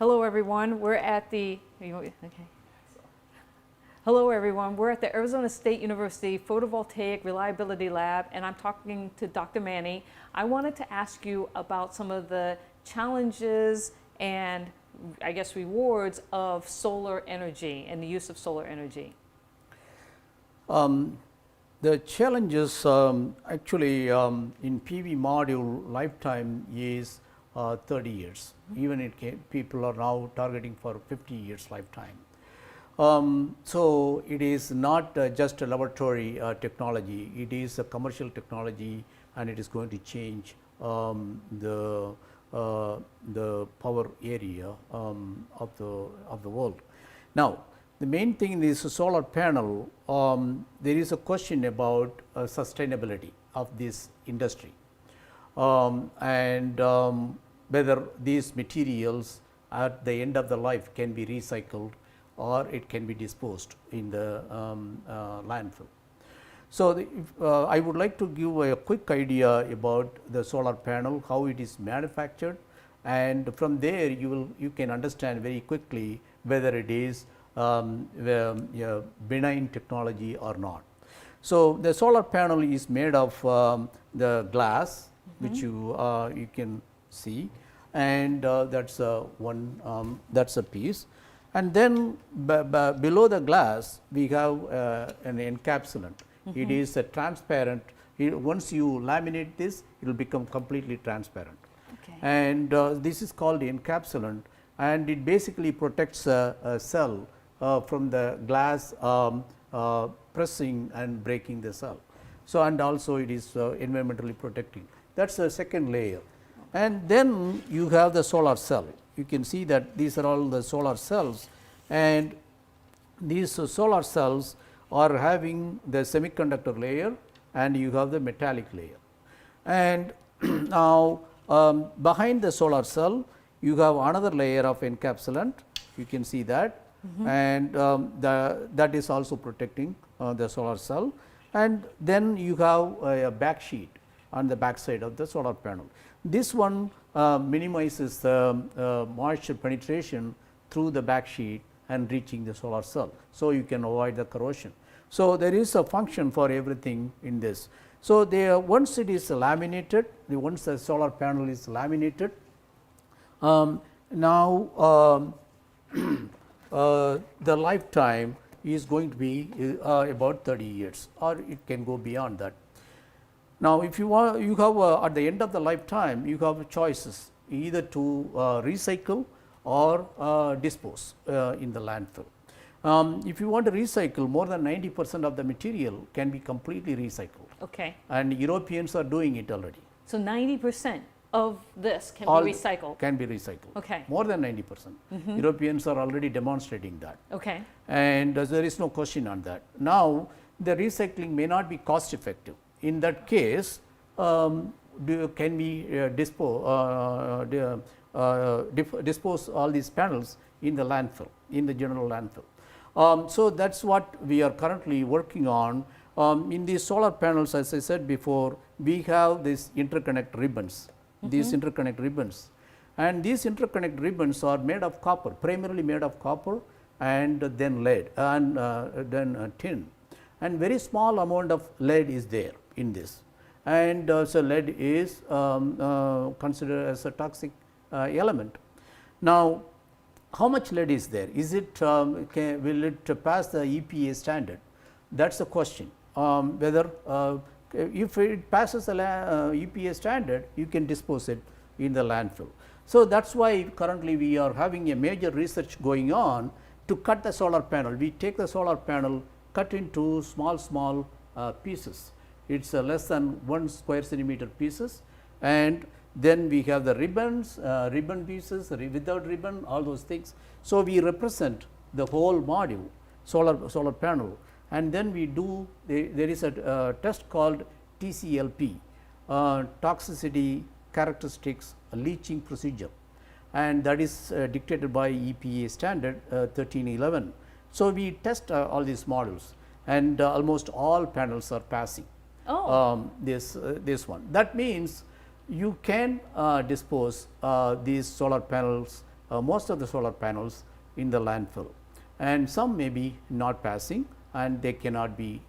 Hello, everyone. We're at the Hello, everyone. We're at the Arizona State University Photovoltaic Reliability Lab, and I'm talking to Dr. Manny. I wanted to ask you about some of the challenges and, I guess, rewards of solar energy and the use of solar energy. The challenges actually in PV module lifetime is 30 years. Even people are now targeting for 50 years lifetime. So it is not just a laboratory technology, it is a commercial technology, and it is going to change the power area of the world. Now, the main thing in this solar panel, there is a question about sustainability of this industry, and whether these materials at the end of the life can be recycled or it can be disposed in the landfill. So, I would like to give a quick idea about the solar panel, how it is manufactured, and from there you can understand very quickly whether it is benign technology or not. So, the solar panel is made of the glass, which you can see, and that's one that's a piece. And then below the glass we have an encapsulant. It is a transparent. Once you laminate this, it will become completely transparent. Okay. And this is called encapsulant, and it basically protects a cell from the glass pressing and breaking the cell. So, and also it is environmentally protecting. That is the second layer. And then you have the solar cell. You can see that these are all the solar cells, and these solar cells are having the semiconductor layer, and you have the metallic layer. And now behind the solar cell you have another layer of encapsulant, you can see that, and that is also protecting the solar cell. And then you have a back sheet on the back side of the solar panel. This one minimizes the moisture penetration through the back sheet and reaching the solar cell. So, you can avoid the corrosion. So, there is a function for everything in this. So, once it is laminated, once the solar panel is laminated, now the lifetime is going to be about 30 years, or it can go beyond that. Now, if you want, you have at the end of the lifetime, you have choices either to recycle or dispose in the landfill. If you want to recycle, more than 90% of the material can be completely recycled. Okay. And Europeans are doing it already. So 90% of this can be recycled. Can be recycled. Okay. More than 90%. Europeans are already demonstrating that. Okay. And there is no question on that. Now, the recycling may not be cost effective. In that case, can we dispose all these panels in the landfill, in the general landfill? So, that is what we are currently working on. In these solar panels, as I said before, we have these interconnect ribbons, these interconnect ribbons, and these interconnect ribbons are made of copper, primarily made of copper, and then lead, and then tin, and very small amount of lead is there in this, and so lead is considered as a toxic element. Now, how much lead is there? Is it will it pass the EPA standard? That is the question. Whether if it passes the EPA standard, you can dispose it in the landfill. So, that is why currently we are having a major research going on to cut the solar panel. We take the solar panel, cut into small pieces. It is less than 1 square centimeter pieces, and then we have the ribbons, ribbon pieces, without ribbon, all those things. So, we represent the whole module, solar panel, and then we do there is a test called TCLP, toxicity characteristics leaching procedure, and that is dictated by EPA standard 1311. So, we test all these models, and almost all panels are passing. This one. That means you can dispose these solar panels most of the solar panels in the landfill, and some may be not passing and they cannot be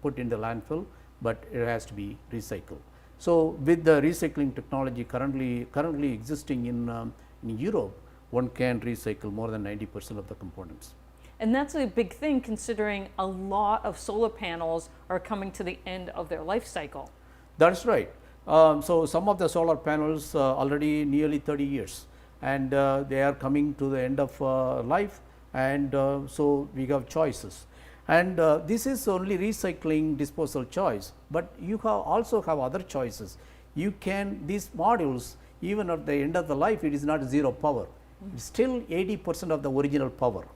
put in the landfill, but it has to be recycled. So, with the recycling technology currently existing in Europe, one can recycle more than 90% of the components. And that's a big thing considering a lot of solar panels are coming to the end of their life cycle. That's right. So, some of the solar panels already nearly 30 years, and they are coming to the end of life, and so we have choices. And this is only recycling disposal choice, but you also have other choices. You can, these modules, even at the end of the life, it is not zero power. It's still 80% of the original power.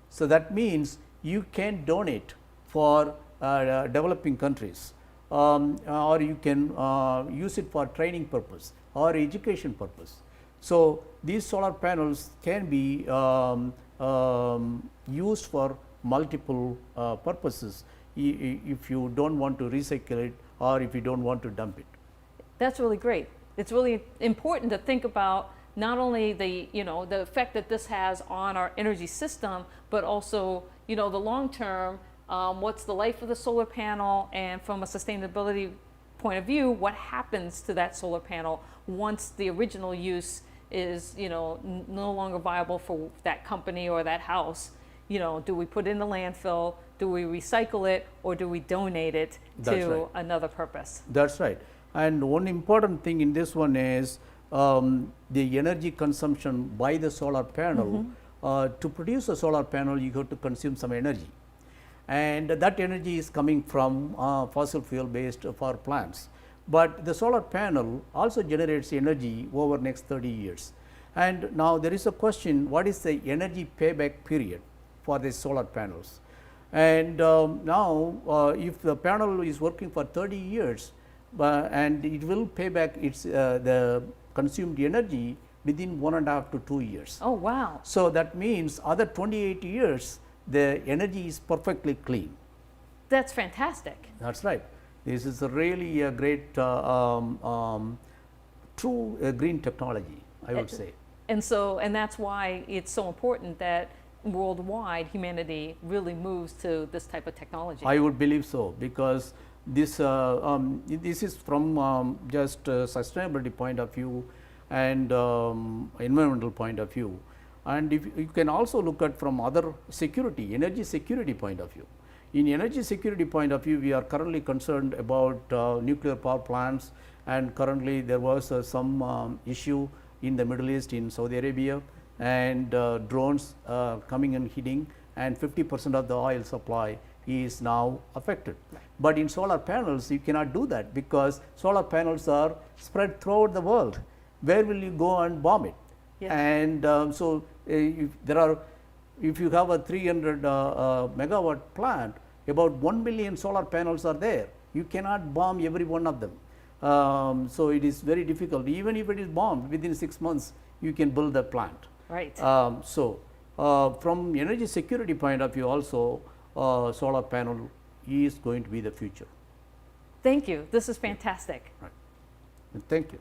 So, that means you can donate for developing countries, or you can use it for training purpose or education purpose. So, these solar panels can be used for multiple purposes if you do not want to recycle it or if you do not want to dump it. That's really great. It's really important to think about not only the, the effect that this has on our energy system, but also, the long term, what's the life of the solar panel, and from a sustainability point of view, what happens to that solar panel once the original use is, no longer viable for that company or that house. Do we put it in the landfill, do we recycle it, or do we donate it to another purpose? That's right. And one important thing in this one is the energy consumption by the solar panel. To produce a solar panel, you have to consume some energy, and that energy is coming from fossil fuel based power plants. But the solar panel also generates energy over next 30 years. And now there is a question, what is the energy payback period for these solar panels? And now if the panel is working for 30 years and it will pay back its the consumed energy within 1.5 to 2 years. Oh, wow. So, that means other 28 years the energy is perfectly clean. That's fantastic. That's right. This is a really a great true green technology, I would say. And that's why it's so important that worldwide humanity really moves to this type of technology. I would believe so, because this is from just sustainability point of view and environmental point of view, and if you can also look at from other security, energy security point of view. In energy security point of view, we are currently concerned about nuclear power plants, and currently there was some issue in the Middle East, in Saudi Arabia, and drones coming and hitting, and 50% of the oil supply is now affected. But in solar panels, you cannot do that, because solar panels are spread throughout the world. Where will you go and bomb it? Yeah. And so if you have a 300 megawatt plant, about 1 million solar panels are there. You cannot bomb every one of them. So it is very difficult. Even if it is bombed, within 6 months, you can build a plant. Right. From energy security point of view also, solar panel is going to be the future. Thank you. This is fantastic. Right. Thank you.